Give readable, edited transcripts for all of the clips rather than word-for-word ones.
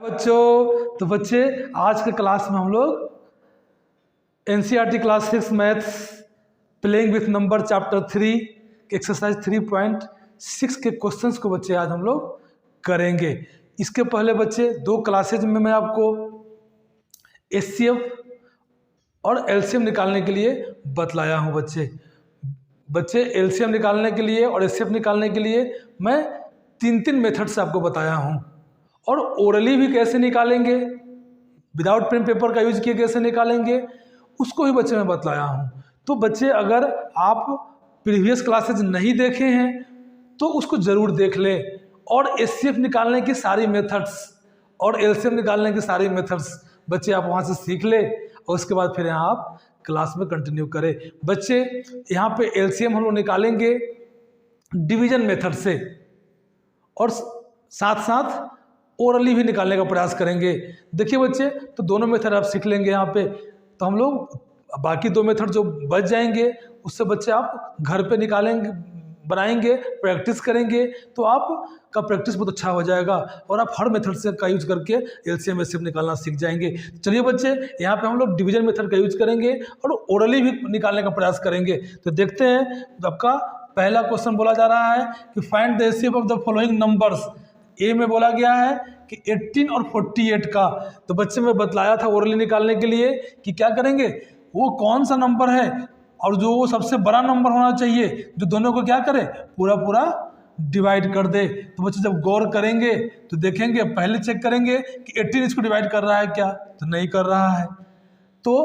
बच्चों, तो बच्चे आज के क्लास में हम लोग NCERT class 6 maths playing with number chapter 3 के एक्सरसाइज 3.6 के क्वेश्चंस को बच्चे आज हम लोग करेंगे। इसके पहले बच्चे दो क्लासेज में मैं आपको एचसीएफ और एलसीएम निकालने के लिए बतलाया हूँ। बच्चे एलसीएम निकालने के लिए और एचसीएफ निकालने के लिए मैं तीन मेथड से आपको बताया हूँ, और ओरली भी कैसे निकालेंगे, विदाउट पेन पेपर का यूज किए कैसे निकालेंगे, उसको भी बच्चे मैं बतलाया हूँ। तो बच्चे अगर आप प्रीवियस क्लासेज नहीं देखे हैं तो उसको ज़रूर देख लें, और एचसीएफ निकालने की सारी मेथड्स और एलसीएम निकालने की सारी मेथड्स बच्चे आप वहाँ से सीख ले, और उसके बाद फिर यहाँ आप क्लास में कंटिन्यू करें। बच्चे यहाँ पे एलसीएम हम लोग निकालेंगे डिवीजन मेथड से, और साथ साथ ओरली भी निकालने का प्रयास करेंगे। देखिए बच्चे, तो दोनों मेथड आप सीख लेंगे यहाँ पे, तो हम लोग बाकी दो मेथड जो बच जाएंगे उससे बच्चे आप घर पे निकालेंगे, बनाएंगे, प्रैक्टिस करेंगे, तो आपका प्रैक्टिस बहुत अच्छा हो जाएगा और आप हर मेथड से का यूज करके एलसीएम एचसीएफ निकालना सीख जाएंगे। चलिए बच्चे, यहाँ पे हम लोग डिवीजन मेथड का यूज करेंगे और ओरली भी निकालने का प्रयास करेंगे। तो देखते हैं, तो आपका पहला क्वेश्चन बोला जा रहा है कि find the HCF of the following numbers. A में बोला गया है कि 18 और 48 का। तो बच्चे में बतलाया था ओरली निकालने के लिए कि क्या करेंगे, वो कौन सा नंबर है और जो वो सबसे बड़ा नंबर होना चाहिए, जो दोनों को क्या करे, पूरा पूरा डिवाइड कर दे। तो बच्चे जब गौर करेंगे तो देखेंगे, पहले चेक करेंगे कि 18 इसको डिवाइड कर रहा है क्या, तो नहीं कर रहा है। तो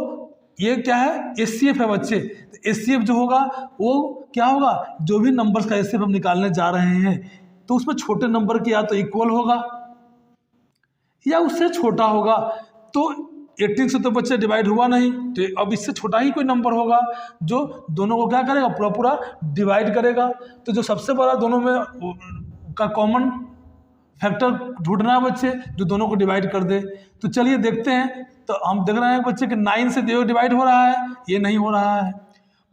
ये क्या है, एचसीएफ है बच्चे। तो एचसीएफ जो होगा वो क्या होगा, जो भी नंबर्स का एचसीएफ हम निकालने जा रहे हैं तो उसमें छोटे नंबर की या तो इक्वल होगा या उससे छोटा होगा। तो 18 से तो बच्चे डिवाइड हुआ नहीं, तो अब इससे छोटा ही कोई नंबर होगा जो दोनों को क्या करेगा, पूरा पूरा डिवाइड करेगा। तो जो सबसे बड़ा दोनों में का कॉमन फैक्टर ढूंढना है बच्चे, जो दोनों को डिवाइड कर दे। तो चलिए देखते हैं। तो हम देख रहे हैं बच्चे कि 9 से डिवाइड हो रहा है, ये नहीं हो रहा है।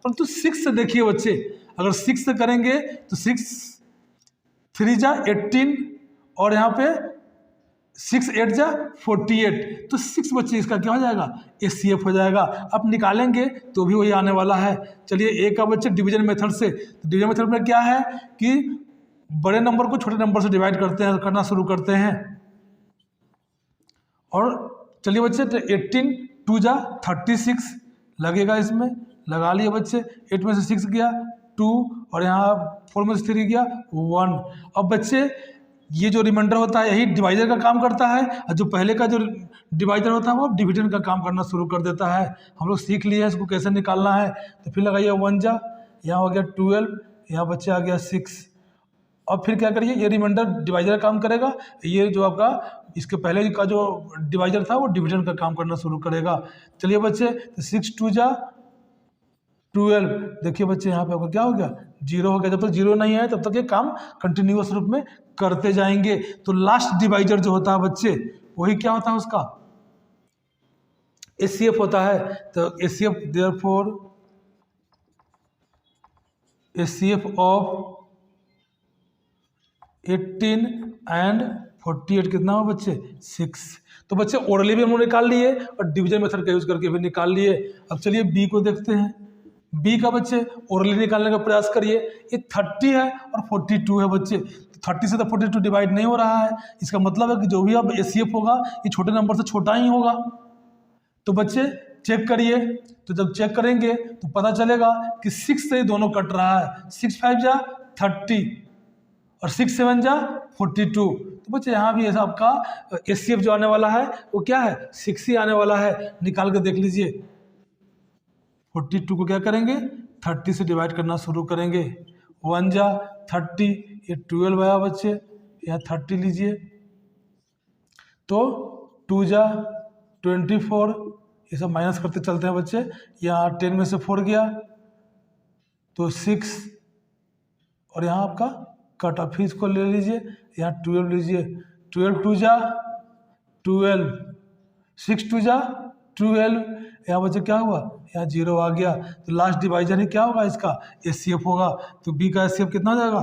परंतु 6 से देखिए बच्चे, अगर 6 से करेंगे तो 6 3 जा 18 और यहाँ पे 6 8 जा 48। तो 6 बच्चे इसका क्या हो जाएगा, एचसीएफ हो जाएगा। अब निकालेंगे तो भी वही आने वाला है। चलिए ए का बच्चे डिवीजन मेथड से, तो डिवीजन मेथड में क्या है कि बड़े नंबर को छोटे नंबर से डिवाइड करना शुरू करते हैं। और चलिए बच्चे, तो 18 2 जा 36 लगेगा, इसमें लगा लिए बच्चे। 8 में से 6 गया 2 और यहाँ 4 में से 3 गया 1। अब बच्चे ये जो रिमाइंडर होता है यही डिवाइजर का काम करता है, और जो पहले का जो डिवाइजर होता है वो डिविजन का काम करना शुरू कर देता है। हम लोग सीख लिए हैं इसको कैसे निकालना है। तो फिर लगाइए 1 जा, यहाँ हो गया 12, यहाँ बच्चे आ गया 6। अब फिर क्या करिए, ये रिमाइंडर डिवाइजर का काम करेगा, ये जो आपका इसके पहले का जो डिवाइजर था वो डिविजन का काम करना शुरू करेगा। चलिए बच्चे, तो 6 2 जा 12। देखिए बच्चे, यहाँ पे आपका क्या हो गया, 0 हो गया। जब तक 0 नहीं है तब तक ये काम कंटिन्यूअस रूप में करते जाएंगे। तो लास्ट डिवाइजर जो होता है बच्चे, वही क्या होता है, उसका एचसीएफ होता है। तो HCF therefore HCF of 18 and 48 कितना हो बच्चे, 6। तो बच्चे ओरली भी हम लोग निकाल लिए और डिवीजन मेथड का यूज करके भी निकाल लिए। अब चलिए बी को देखते हैं। बी का बच्चे ओरली निकालने का प्रयास करिए। ये 30 है और 42 है बच्चे। तो 30 से तो 42 डिवाइड नहीं हो रहा है, इसका मतलब है कि जो भी अब एचसीएफ होगा ये छोटे नंबर से छोटा ही होगा। तो बच्चे चेक करिए, तो जब चेक करेंगे तो पता चलेगा कि 6 से दोनों कट रहा है। 6 5 जा 30 और 6 7 जा 42। तो बच्चे यहाँ भी ऐसा आपका एचसीएफ जो आने वाला है वो क्या है, 6 ही आने वाला है। निकाल के देख लीजिए। 42 को क्या करेंगे, 30 से डिवाइड करना शुरू करेंगे। 1 जा 30, ये 12 आया बच्चे, यहाँ 30 लीजिए। तो 2 जा 24, ये सब माइनस करते चलते हैं बच्चे। यहाँ 10 में से 4 गया तो 6, और यहाँ आपका कट ऑफ इसको ले लीजिए, यहाँ 12 लीजिए। 12 2 जा 12, 6 2 जा 12, यहाँ बच्चे क्या हुआ, यहाँ 0 आ गया। तो लास्ट डिवाइजर ही क्या होगा, इसका एचसीएफ होगा। तो बी का एचसीएफ कितना हो जाएगा,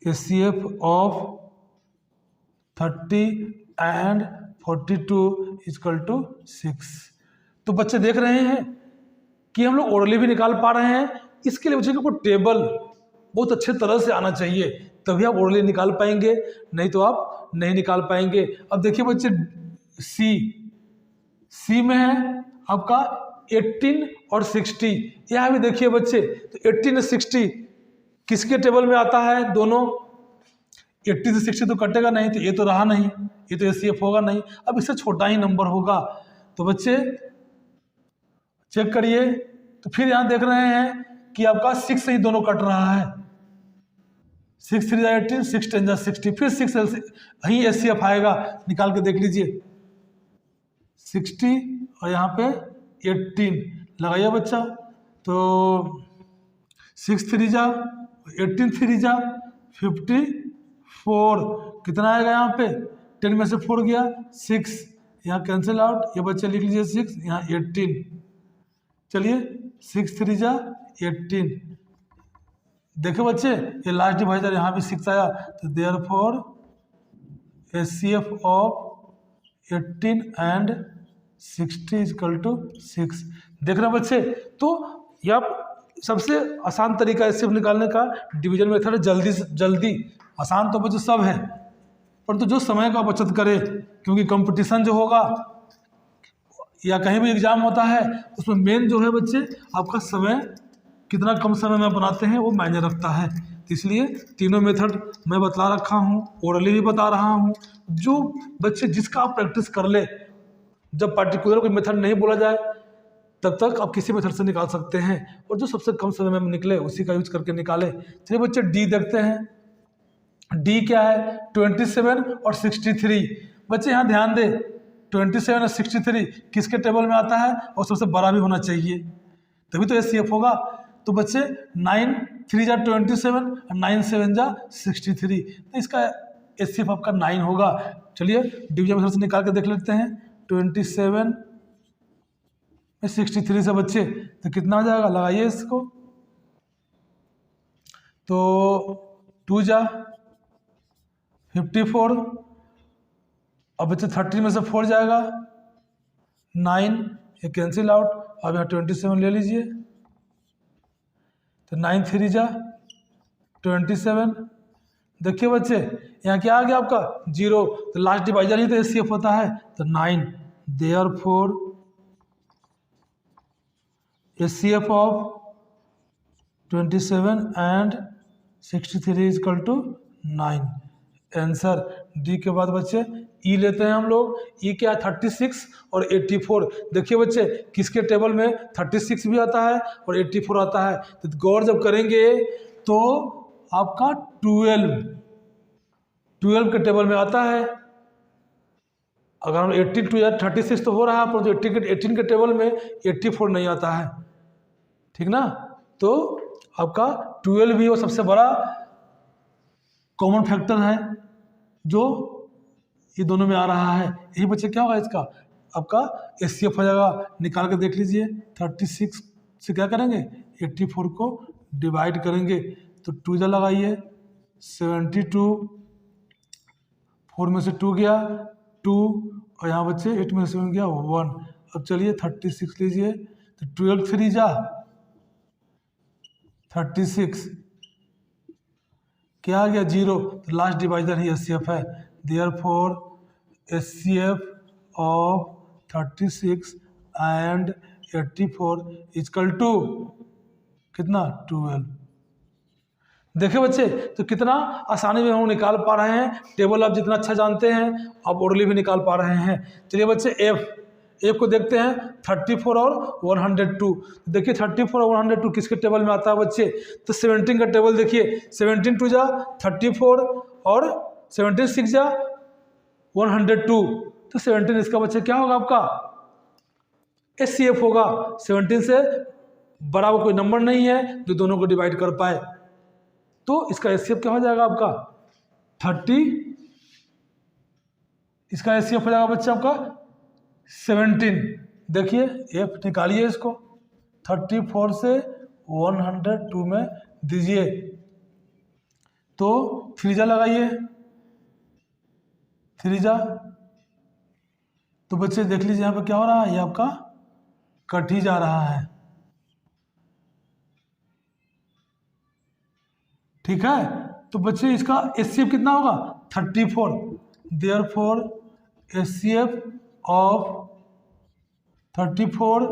HCF of 30 and 42 equal to 6। तो बच्चे देख रहे हैं कि हम लोग ओरली भी निकाल पा रहे हैं। इसके लिए बच्चे को टेबल बहुत अच्छे तरह से आना चाहिए, तभी आप ओरली निकाल पाएंगे, नहीं तो आप नहीं निकाल पाएंगे। अब देखिए बच्चे सी में है आपका 18 और 60। यहाँ भी देखिए बच्चे, तो 18 और 60 किसके टेबल में आता है? दोनों 80 से 60 तो कटेगा नहीं, तो ये तो रहा नहीं, ये तो एचसीएफ होगा नहीं। अब इससे छोटा ही नंबर होगा, तो बच्चे चेक करिए। तो फिर यहाँ देख रहे हैं कि आपका 6 से ही दोनों कट रहा है। 6 3 18, 6 10 60, फिर 6 यहीं एचसीएफ आएगा, निकाल के देख लीजिए। 60 और यहाँ पे 18 लगाइए बच्चा। तो 6 3 जा 18 3 जा 54, कितना आएगा यहाँ पे? 10 में से 4 गया 6, यहाँ कैंसिल आउट, ये बच्चे लिख लीजिए 6, यहाँ 18। चलिए 6 3 जा 18। देखो बच्चे, ये लास्ट डिवाइजर यहाँ भी 6 आया, तो therefore HCF of 18 and 60 equal to 6। देख रहे बच्चे, तो यह सबसे आसान तरीका एचसीएफ निकालने का डिवीजन मेथड है। जल्दी से जल्दी, आसान तो बच्चे सब है, परंतु जो समय का बचत करे, क्योंकि कंपटीशन जो होगा या कहीं भी एग्जाम होता है, उसमें मेन जो है बच्चे आपका समय कितना कम समय में बनाते हैं वो मायने रखता है। तो इसलिए तीनों मेथड मैं बता रखा हूँ, ओरली भी बता रहा हूँ। जो बच्चे जिसका आप प्रैक्टिस कर ले, जब पार्टिकुलर कोई मेथड नहीं बोला जाए तब तक आप किसी मेथड से निकाल सकते हैं, और जो सबसे कम समय में निकले उसी का यूज करके निकाले। चलिए बच्चे डी देखते हैं। डी क्या है? 27 और 63। बच्चे यहाँ ध्यान दे, 27 और 63 किसके टेबल में आता है? और सबसे बड़ा भी होना चाहिए, तभी तो एचसीएफ होगा। तो बच्चे 9 3 जा 27 और 9 7 जा 63, तो इसका एचसीएफ आपका 9 होगा। चलिए डिवीजन मेथड से निकाल के देख लेते हैं। 27 में 63 से बच्चे तो कितना हो जाएगा? लगाइए इसको, तो 2 जा 54। अब बच्चे 30 में से 4 जाएगा 9, ये कैंसिल आउट। अब यहाँ 27 ले लीजिए, तो 9 3 जा 27। देखिए बच्चे, यहाँ क्या आ गया आपका? 0, तो लास्ट डिवाइजर ही तो एचसीएफ होता है, तो 9। Therefore HCF of 27 and 63 equal to 9। Answer D के बाद बच्चे ई लेते हैं हम लोग। ई क्या है? 36 और 84। देखिए बच्चे, किसके टेबल में 36 भी आता है और 84 आता है? तो गौर जब करेंगे तो आपका 12 के टेबल में आता है। अगर हम 18 2 36 तो हो रहा है, परंतु 18 के टेबल में 84 नहीं आता है, ठीक ना? तो आपका 12 भी वो सबसे बड़ा कॉमन फैक्टर है जो ये दोनों में आ रहा है। यही बच्चे क्या होगा इसका? आपका एचसीएफ हो जाएगा। निकाल के देख लीजिए। 36 से क्या करेंगे? 84 को डिवाइड करेंगे, तो 2 जा लगाइए 72, 4 में से 2 गया 2, और यहाँ बच्चे 8 में से 7 गया 1। अब चलिए 36 लीजिए, तो 12 3 जा 36, क्या आ गया? 0, तो लास्ट डिवाइजर ही एचसीएफ है। Therefore HCF of 36 and 84 equal to कितना? 12। देखिए बच्चे, तो कितना आसानी में हम निकाल पा रहे हैं। टेबल आप जितना अच्छा जानते हैं, आप ओरली भी निकाल पा रहे हैं। चलिए बच्चे, एफ को देखते हैं। 34 और 102। देखिए 34 और 102 किसके टेबल में आता है बच्चे? तो 17 का टेबल देखिए। 17 2 जा 34 और 17 6 जा 102, तो 17 इसका बच्चे क्या होगा आपका? एचसीएफ होगा। 17 से बड़ा कोई नंबर नहीं है जो दोनों को डिवाइड कर पाए, तो इसका एचसीएफ क्या हो जाएगा आपका? 30। इसका एचसीएफ हो जाएगा बच्चा आपका 17। देखिए एफ निकालिए इसको, 34 से 102 में दीजिए, तो 3 जा लगाइए 3 जा, तो बच्चे देख लीजिए यहाँ पे क्या हो रहा है, ये आपका कट ही जा रहा है। ठीक है, तो बच्चे इसका HCF कितना होगा 34, देयरफॉर HCF ऑफ 34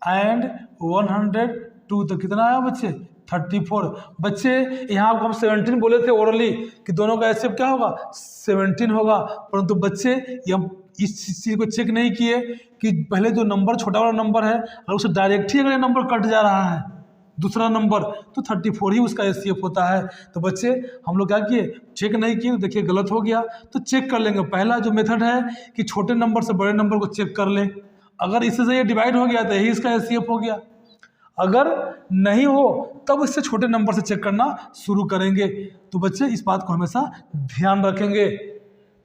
एंड 102, तो कितना आया बच्चे 34। बच्चे यहाँ आपको हम 17 बोले थे ओरली कि दोनों का HCF क्या होगा 17 होगा, परंतु बच्चे ये हम इस चीज़ को चेक नहीं किए कि पहले जो नंबर छोटा वाला नंबर है और उसे डायरेक्ट ही अगर ये नंबर कट जा रहा है दूसरा नंबर, तो 34 ही उसका HCF होता है। तो बच्चे हम लोग क्या किए, चेक नहीं किए, तो देखिए गलत हो गया, तो चेक कर लेंगे। पहला जो मेथड है कि छोटे नंबर से बड़े नंबर को चेक कर ले, अगर इससे से ये डिवाइड हो गया तो यही इसका HCF हो गया, अगर नहीं हो तब इससे छोटे नंबर से चेक करना शुरू करेंगे। तो बच्चे इस बात को हमेशा ध्यान रखेंगे।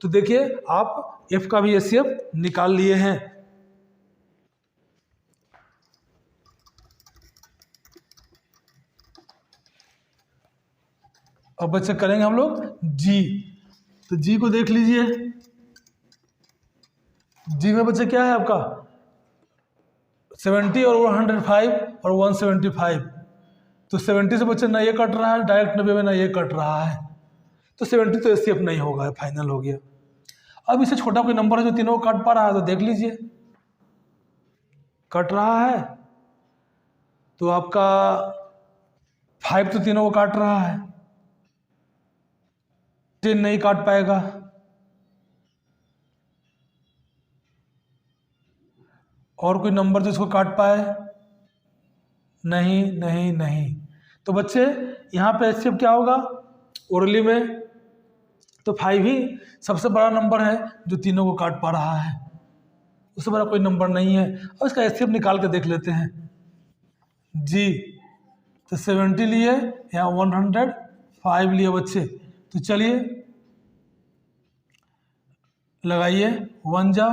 तो देखिए आप F का भी HCF निकाल लिए हैं। अब बच्चे करेंगे हम लोग G, तो G को देख लीजिए। G में बच्चे क्या है आपका 70 और 105 और 175, तो 70 से बच्चे ना ये कट रहा है डायरेक्ट 90 में, ना ये कट रहा है, तो 70 तो HCF नहीं होगा, फाइनल हो गया। अब इससे छोटा कोई नंबर है जो तीनों को काट पा रहा है, तो देख लीजिए कट रहा है, तो आपका 5 तो तीनों को काट रहा है, 10 नहीं काट पाएगा, और कोई नंबर जो इसको काट पाए, नहीं नहीं नहीं। तो बच्चे यहाँ पे HCF क्या होगा ओरली में, तो 5 ही सबसे बड़ा नंबर है जो तीनों को काट पा रहा है, उससे बड़ा कोई नंबर नहीं है। और इसका HCF निकाल के देख लेते हैं। G तो 70 लिए, यहाँ 105 लिए बच्चे, तो चलिए लगाइए 1 जा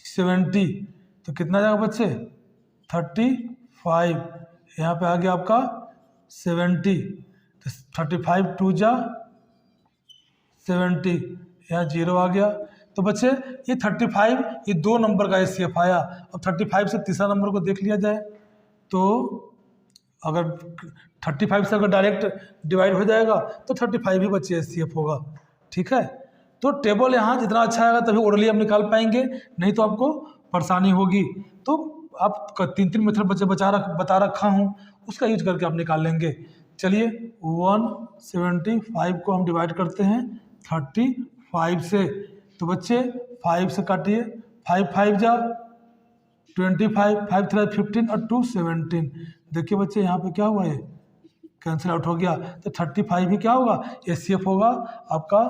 70, तो कितना जाएगा बच्चे 35, यहाँ पे आ गया आपका 70, तो 35 2 जा 70, यहाँ 0 आ गया। तो बच्चे ये 35 ये 2 नंबर का HCF आया। अब 35 से तीसरा नंबर को देख लिया जाए, तो अगर 35 से अगर डायरेक्ट डिवाइड हो जाएगा तो 35 ही बच्चे HCF होगा। ठीक है, तो टेबल यहाँ जितना अच्छा आएगा तभी ओरली आप निकाल पाएंगे, नहीं तो आपको परेशानी होगी। तो आप 3 मेथड बच्चे बता रखा हूँ, उसका यूज करके आप निकाल लेंगे। चलिए 175 को हम डिवाइड करते हैं 35 से, तो बच्चे 5 से काटिए, 5 5 जा 25, 5 3 15 और 2 17। देखिए बच्चे यहाँ पे क्या हुआ, ये कैंसिल आउट हो गया, तो 35 ही क्या होगा HCF होगा आपका।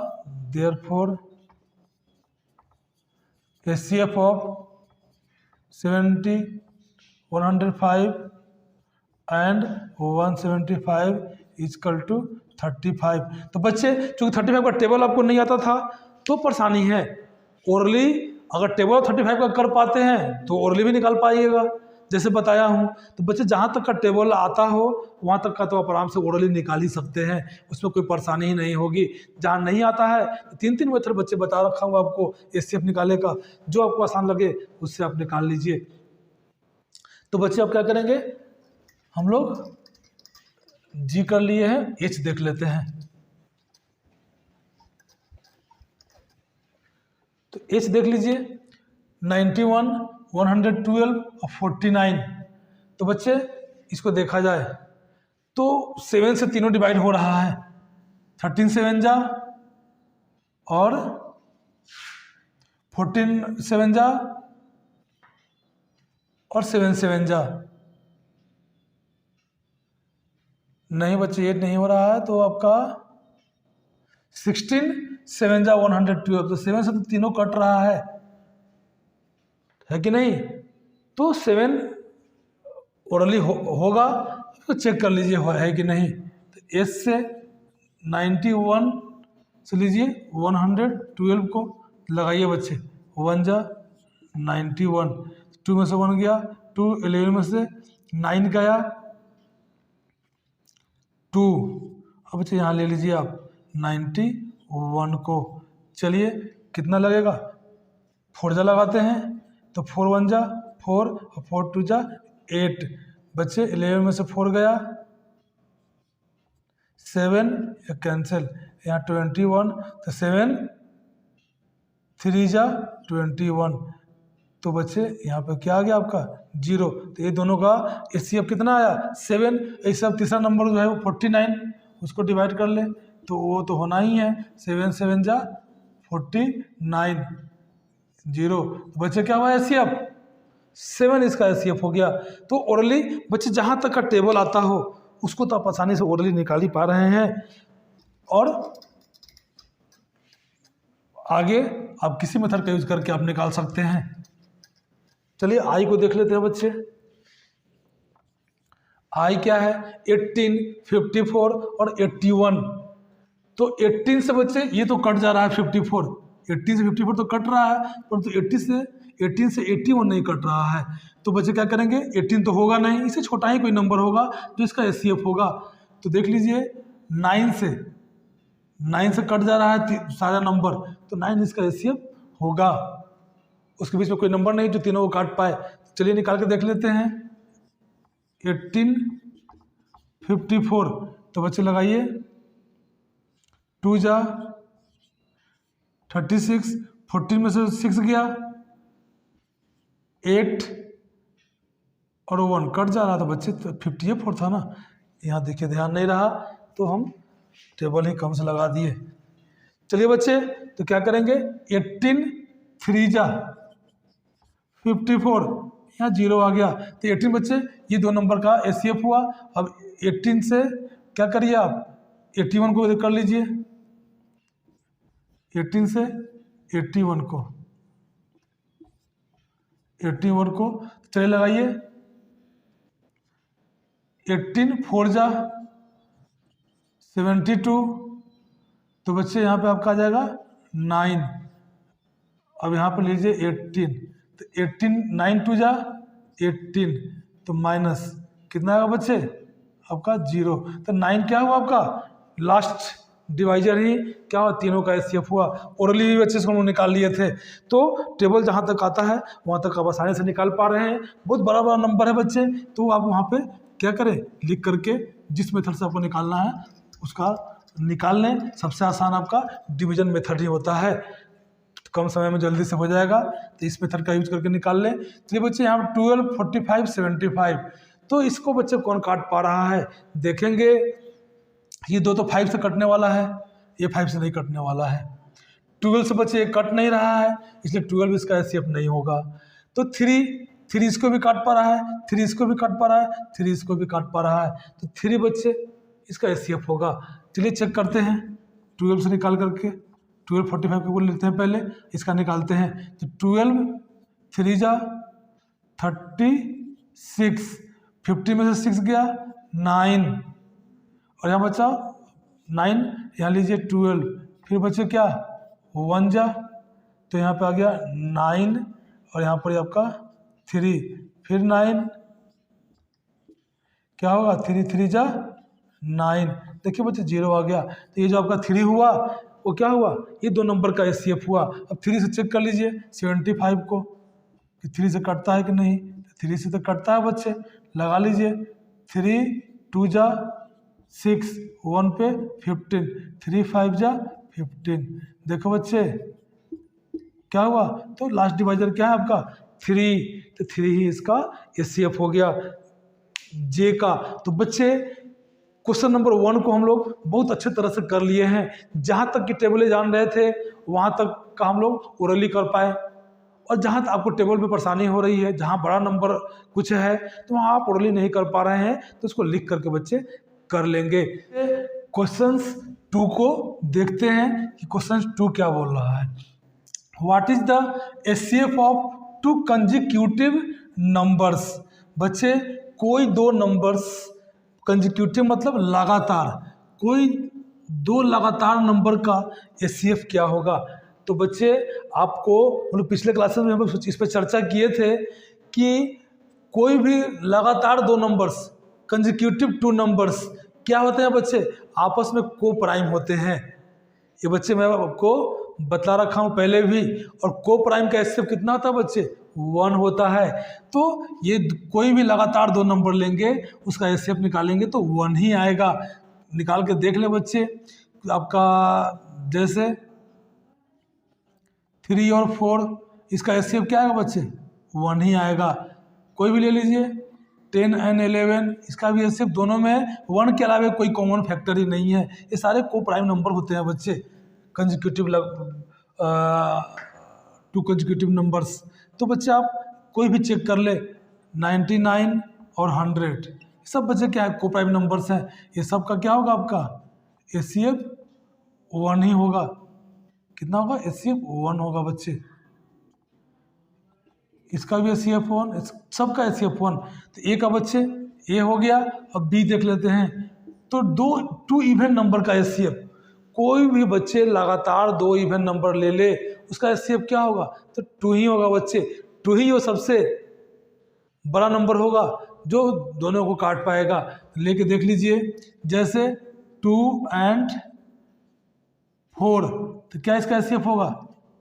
Therefore HCF of 70 105 and 175 equal to 35। तो बच्चे चूंकि 35 का टेबल आपको नहीं आता था तो परेशानी है, ओरली अगर टेबल 35 का कर पाते हैं तो ओरली भी निकाल पाइएगा जैसे बताया हूँ। तो बच्चे जहाँ तक का टेबल आता हो वहाँ तक का तो आप आराम से ओरली निकाल ही सकते हैं, उसमें कोई परेशानी ही नहीं होगी। जहाँ नहीं आता है तो 3 मेथड बच्चे बता रखा हूँ आपको HCF निकाले का, जो आपको आसान लगे उससे आप निकाल लीजिए। तो बच्चे आप क्या करेंगे, हम लोग G कर लिए हैं, H देख लेते हैं। तो H देख लीजिए 91 112 और 49। तो बच्चे इसको देखा जाए तो 7 से तीनों डिवाइड हो रहा है, 13 7 जा और 14 7 जा और 7 7 जा। नहीं बच्चे ये नहीं हो रहा है, तो आपका 16 7 जा 112, तो 7 से तो तीनों कट रहा है कि नहीं, तो 7 ओरली होगा, तो चेक कर लीजिए है कि नहीं। तो S से 91 से लीजिए 112 को लगाइए बच्चे, 1 जा 91, 2 में से 1 गया, 2 11 में से 9 गया 2। अब बच्चे यहाँ ले लीजिए आप 91 को, चलिए कितना लगेगा, 4 जा लगाते हैं तो 4 1 जा 4 और 4 2 जा 8। बच्चे 11 में से 4 गया 7, कैंसिल, यहाँ 21 तो 7 3 जा 21। तो बच्चे यहाँ पे क्या आ गया आपका 0। तो ये दोनों का HCF कितना आया 7। ऐसे अब तीसरा नंबर जो है वो 49, उसको डिवाइड कर ले तो वो तो होना ही है, 7 7 जा 49 0। तो बच्चे क्या हुआ HCF 7, इसका HCF हो गया। तो ओरली बच्चे जहाँ तक का टेबल आता हो उसको तो आप आसानी से ओरली निकाल ही पा रहे हैं, और आगे आप किसी मेथड का यूज करके आप निकाल सकते हैं। चलिए आई को देख लेते हैं बच्चे। आई क्या है 18, 54 और 81। तो 18 से बच्चे ये तो कट जा रहा है 54, 18 से 54 तो कट रहा है, परंतु 18 से 81 नहीं कट रहा है। तो बच्चे क्या करेंगे, 18 तो होगा नहीं, इससे छोटा ही कोई नंबर होगा तो इसका HCF होगा। तो देख लीजिए 9 से कट जा रहा है सारा नंबर, तो 9 इसका HCF होगा। उसके बीच में कोई नंबर नहीं जो तीनों को काट पाए। चलिए निकाल के देख लेते हैं। 18 54, तो बच्चे लगाइए 2 जा 36, 14 में से 6 गया 8 और 1 कट जा रहा था बच्चे, तो 54 था ना, यहाँ देखिए ध्यान नहीं रहा तो हम टेबल ही कम से लगा दिए। चलिए बच्चे तो क्या करेंगे, 18 3 जा 54, यहाँ 0 आ गया। तो 18 बच्चे ये दो नंबर का HCF हुआ। अब 18 से क्या करिए आप 81 को कर लीजिए, 18 से 81 को चलिए लगाइए। 18 4 जा 72, तो बच्चे यहाँ पे आपका आ जाएगा 9। अब यहाँ पर लीजिए 18, तो 18 9 2 जा 18, तो माइनस कितना आएगा बच्चे आपका 0। तो 9 क्या हुआ आपका लास्ट डिवाइजर ही क्या हुआ, तीनों का HCF हुआ। ओरली भी बच्चे से हम निकाल लिए थे। तो टेबल जहाँ तक आता है वहाँ तक आप आसानी से निकाल पा रहे हैं। बहुत बड़ा बड़ा नंबर है बच्चे, तो आप वहाँ पे क्या करें, लिख करके जिस मेथड से आपको निकालना है उसका निकाल लें। सबसे आसान आपका डिवीजन मेथड ही होता है, कम समय में जल्दी से हो जाएगा, तो इस मेथड का यूज करके निकाल लें। चलिए बच्चे यहाँ 12 45 75, तो इसको बच्चे कौन काट पा रहा है देखेंगे। ये दो तो 5 से कटने वाला है, ये 5 से नहीं कटने वाला है। 12 से बच्चे ये कट नहीं रहा है, इसलिए 12 इसका HCF नहीं होगा। तो 3 इसको भी काट पा रहा है, 3 इसको भी काट पा रहा है, 3 इसको भी काट पा रहा है, तो 3 बच्चे इसका HCF होगा। चलिए चेक करते हैं 12 से निकाल करके। 12 45 को लेते हैं पहले, इसका निकालते हैं। तो 12 3 जा 36, 50 में से 6 गया 9, और यहाँ बचा 9, यहाँ लीजिए 12, फिर बचे क्या 1 जा, तो यहाँ पे आ गया 9, और यहाँ पर आपका 3, फिर 9, क्या होगा 3 3 जा 9, देखिए बच्चे 0 आ गया। तो ये जो आपका 3 हुआ वो क्या हुआ, ये दो नंबर का HCF हुआ। अब 3 से चेक कर लीजिए 75 को कि 3 से कटता है कि नहीं। 3 से तो कटता है बच्चे, लगा लीजिए। 3 2 जा 6, 1 पे 15, 3 5 जा 15। देखो बच्चे क्या हुआ, तो लास्ट डिवाइजर क्या है आपका 3, तो 3 ही इसका HCF हो गया जे का। तो बच्चे क्वेश्चन नंबर 1 को हम लोग बहुत अच्छे तरह से कर लिए हैं। जहाँ तक की टेबलें जान रहे थे वहाँ तक का हम लोग ओरली कर पाए, और जहाँ तक आपको टेबल में परेशानी हो रही है, जहाँ बड़ा नंबर कुछ है तो वहाँ आप ओरली नहीं कर पा रहे हैं, तो उसको लिख करके बच्चे कर लेंगे। क्वेश्चंस 2 को देखते हैं कि क्वेश्चन 2 क्या बोल रहा है। What is the HCF of 2 consecutive numbers. बच्चे कोई दो नंबर्स, कंजिक्यूटिव मतलब लगातार, कोई दो लगातार नंबर का HCF क्या होगा। तो बच्चे आपको हम लोग पिछले क्लासेस में हम लोग इस पर चर्चा किए थे कि कोई भी लगातार दो नंबर्स, कंजिक्यूटिव 2 नंबर्स क्या होते हैं बच्चे, आपस में को प्राइम होते हैं। ये बच्चे मैं आपको बतला रखा हूँ पहले भी। और को प्राइम का एचसीएफ कितना होता है बच्चे? 1 होता है। तो ये कोई भी लगातार 2 नंबर लेंगे उसका एचसीएफ निकालेंगे तो 1 ही आएगा। निकाल के देख ले बच्चे, आपका जैसे 3 और 4, इसका एचसीएफ क्या आएगा बच्चे? 1 ही आएगा। कोई भी ले लीजिए 10 and 11, इसका भी एचसीएफ दोनों में 1 के अलावा कोई कॉमन फैक्टर ही नहीं है। ये सारे को प्राइम नंबर होते हैं बच्चे, कंजिक्यूटिव 2 कंजिक्यूटिव नंबर्स। तो बच्चे आप कोई भी चेक कर ले, 99 और 100 सब बच्चे क्या है? को प्राइम नंबर्स हैं। ये सब का क्या होगा? आपका एचसीएफ 1 ही होगा। कितना होगा? एचसीएफ 1 होगा बच्चे। इसका भी एचसीएफ 1, सबका एचसीएफ 1। तो ए का बच्चे ए हो गया। अब बी देख लेते हैं। तो 2 इवन नंबर का एचसीएफ, कोई भी बच्चे लगातार 2 इवन नंबर ले ले उसका एचसीएफ क्या होगा? तो 2 ही होगा बच्चे। 2 ही वो सबसे बड़ा नंबर होगा जो दोनों को काट पाएगा। लेके देख लीजिए, जैसे 2 and 4, तो क्या इसका एचसीएफ होगा?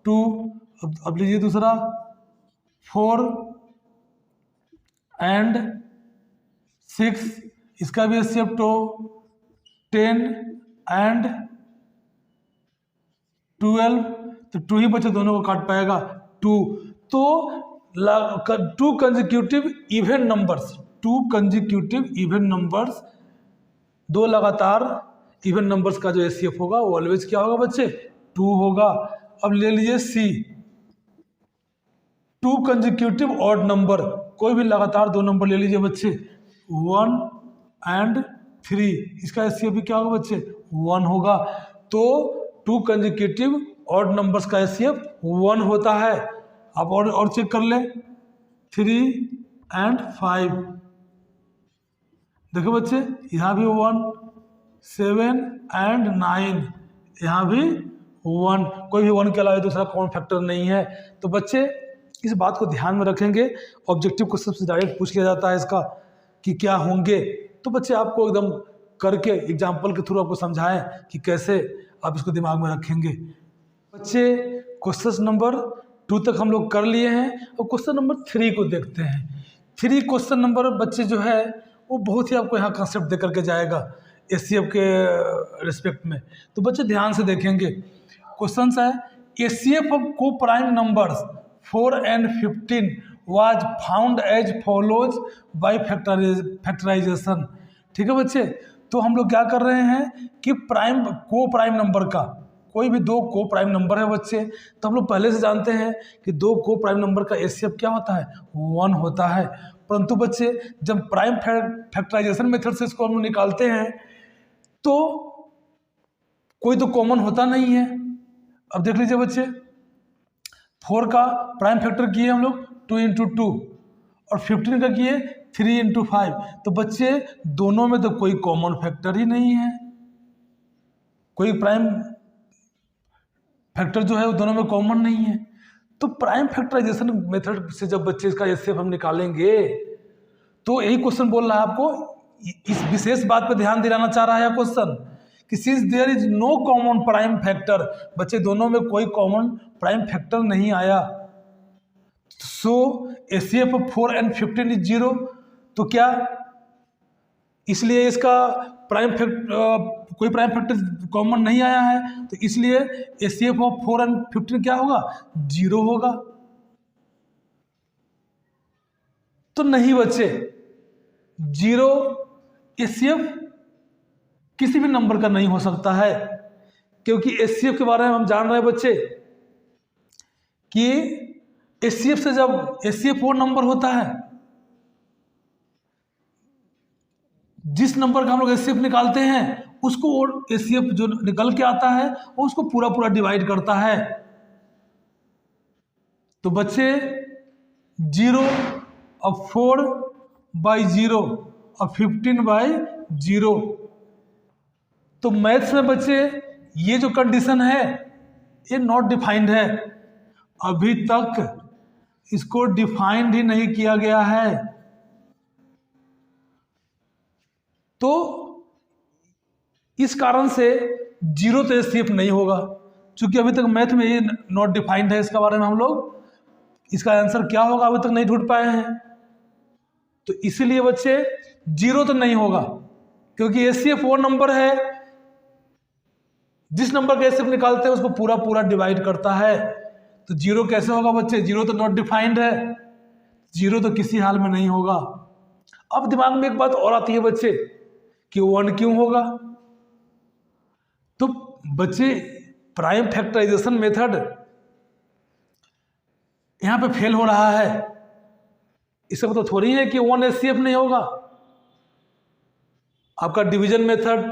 2। अब लीजिए दूसरा 4 and 6, इसका भी एचसीएफ 2। 10 and 12, तो 2 ही बच्चे दोनों को काट पाएगा 2। तो 2 consecutive even numbers, 2 consecutive even numbers, 2 लगातार इवन नंबर्स का जो एचसीएफ होगा वो ऑलवेज क्या होगा बच्चे? 2 होगा। अब ले लीजिए सी, 2 कंजिक्यूटिव ऑड नंबर, कोई भी लगातार 2 नंबर ले लीजिए बच्चे, 1 and 3, इसका एचसीएफ भी क्या होगा बच्चे? 1 होगा। तो 2 कंजिक्यूटिव ऑड नंबर्स का एचसीएफ 1 होता है। आप और चेक कर ले, 3 and 5, देखो बच्चे यहाँ भी 1, 7 and 9, यहाँ भी 1, कोई भी 1 के अलावा दूसरा कॉमन फैक्टर नहीं है। तो बच्चे इस बात को ध्यान में रखेंगे। ऑब्जेक्टिव क्वेश्चन से डायरेक्ट पूछ लिया जाता है इसका कि क्या होंगे। तो बच्चे आपको एकदम करके एग्जाम्पल के थ्रू आपको समझाएं कि कैसे आप इसको दिमाग में रखेंगे। बच्चे क्वेश्चन नंबर 2 तक हम लोग कर लिए हैं। और क्वेश्चन नंबर 3 को देखते हैं। 3 क्वेश्चन नंबर बच्चे जो है वो बहुत ही आपको यहाँ कंसेप्ट दे करके जाएगा एचसीएफ के रिस्पेक्ट में। तो बच्चे ध्यान से देखेंगे। क्वेश्चन है HCF of coprime numbers 4 and 15 was found as follows by factorisation. ठीक है बच्चे, तो हम लोग क्या कर रहे हैं कि को प्राइम नंबर का, कोई भी 2 को प्राइम नंबर है बच्चे, तो हम लोग पहले से जानते हैं कि 2 को प्राइम नंबर का एचसीएफ क्या होता है? 1 होता है। परंतु बच्चे जब प्राइम फैक्टराइजेशन मेथड से इसको हम लोग निकालते हैं तो कोई तो कॉमन होता नहीं है। अब देख लीजिए बच्चे, 4 का प्राइम फैक्टर किए हम लोग 2 into 2 और 15 का किए 3 into 5। तो बच्चे दोनों में तो कोई कॉमन फैक्टर ही नहीं है, कोई प्राइम फैक्टर जो है वो दोनों में कॉमन नहीं है। तो प्राइम फैक्टराइजेशन मेथड से जब बच्चे इसका एचसीएफ हम निकालेंगे तो यही क्वेश्चन बोल रहा है आपको, इस विशेष बात पे ध्यान दिलाना चाह रहा है क्वेश्चन कि since there is no common prime factor, बच्चे दोनों में कोई कॉमन प्राइम फैक्टर नहीं आया, so HCF of 4 and 15 is 0। तो क्या इसलिए इसका कोई प्राइम फैक्टर कॉमन नहीं आया है, तो इसलिए एचसीएफ ऑफ 4 and 15 क्या होगा? 0 होगा। तो नहीं बच्चे, 0 एचसीएफ किसी भी नंबर का नहीं हो सकता है, क्योंकि एचसीएफ के बारे में हम जान रहे हैं बच्चे कि एचसीएफ से जब एचसीएफ वो नंबर होता है जिस नंबर का हम लोग एचसीएफ निकालते हैं उसको एचसीएफ जो निकल के आता है वो उसको पूरा पूरा डिवाइड करता है। तो बच्चे 0 और 4/0 और 15/0। तो मैथ्स में बच्चे ये जो कंडीशन है ये नॉट डिफाइंड है, अभी तक इसको डिफाइंड ही नहीं किया गया है। तो इस कारण से 0 तो एचसीएफ नहीं होगा, चूंकि अभी तक मैथ में ये नॉट डिफाइंड है, इसके बारे में हम लोग इसका आंसर क्या होगा अभी तक नहीं ढूंढ पाए हैं। तो इसीलिए बच्चे जीरो तो नहीं होगा, क्योंकि एचसीएफ वो नंबर है जिस नंबर का एचसीएफ निकालते हैं उसको पूरा पूरा डिवाइड करता है। तो जीरो कैसे होगा बच्चे? जीरो तो नॉट डिफाइंड है, जीरो तो किसी हाल में नहीं होगा। अब दिमाग में एक बात और आती है बच्चे कि 1 क्यों होगा? तो बच्चे प्राइम फैक्टराइजेशन मेथड यहां पे फेल हो रहा है, इसका मतलब थोड़ी है कि 1 एचसीएफ नहीं होगा। आपका डिवीजन मेथड,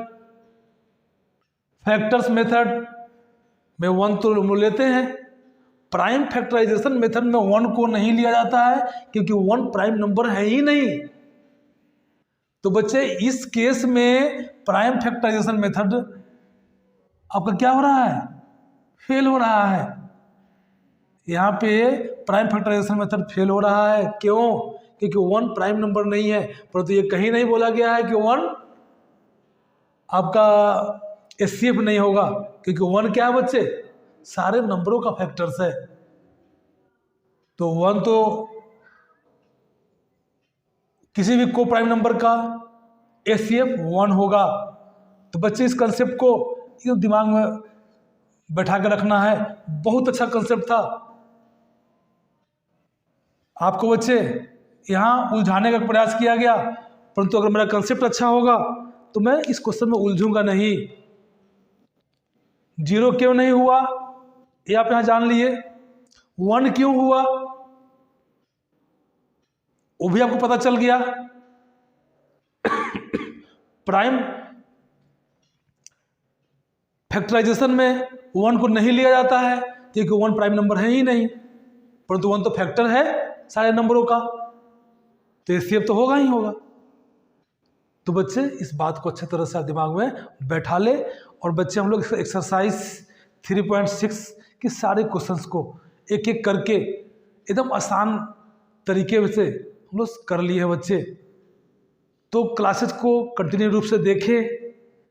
फैक्टर्स मेथड में 1 तो लेते हैं, प्राइम फैक्टराइजेशन मेथड में 1 को नहीं लिया जाता है क्योंकि 1 प्राइम नंबर है ही नहीं। तो बच्चे इस केस में प्राइम फैक्टराइजेशन मेथड आपका क्या हो रहा है? फेल हो रहा है। यहाँ पे प्राइम फैक्टराइजेशन मेथड फेल हो रहा है। क्यों? क्योंकि 1 प्राइम नंबर नहीं है, परंतु ये कहीं नहीं बोला गया है कि 1 आपका एचसीएफ नहीं होगा, क्योंकि 1 क्या है बच्चे? सारे नंबरों का फैक्टर्स है। तो 1 तो किसी भी को प्राइम नंबर का एचसीएफ 1 होगा। तो बच्चे इस कंसेप्ट को एकदम दिमाग में बैठा के रखना है। बहुत अच्छा कंसेप्ट था। आपको बच्चे यहाँ उलझाने का प्रयास किया गया, परंतु अगर मेरा कंसेप्ट अच्छा होगा तो मैं इस क्वेश्चन में उलझूंगा नहीं। जीरो क्यों नहीं हुआ ये आप यहाँ जान लिए, 1 क्यों हुआ वो भी आपको पता चल गया। प्राइम फैक्टराइजेशन में 1 को नहीं लिया जाता है क्योंकि 1 प्राइम नंबर है ही नहीं, परंतु 1 तो फैक्टर है सारे नंबरों का, तो एचसीएफ तो होगा ही होगा। तो बच्चे इस बात को अच्छे तरह से दिमाग में बैठा ले। और बच्चे हम लोग एक्सरसाइज 3.6 के सारे क्वेश्चंस को एक एक करके एकदम आसान तरीके से हम लोग कर लिए हैं बच्चे। तो क्लासेस को कंटिन्यू रूप से देखें,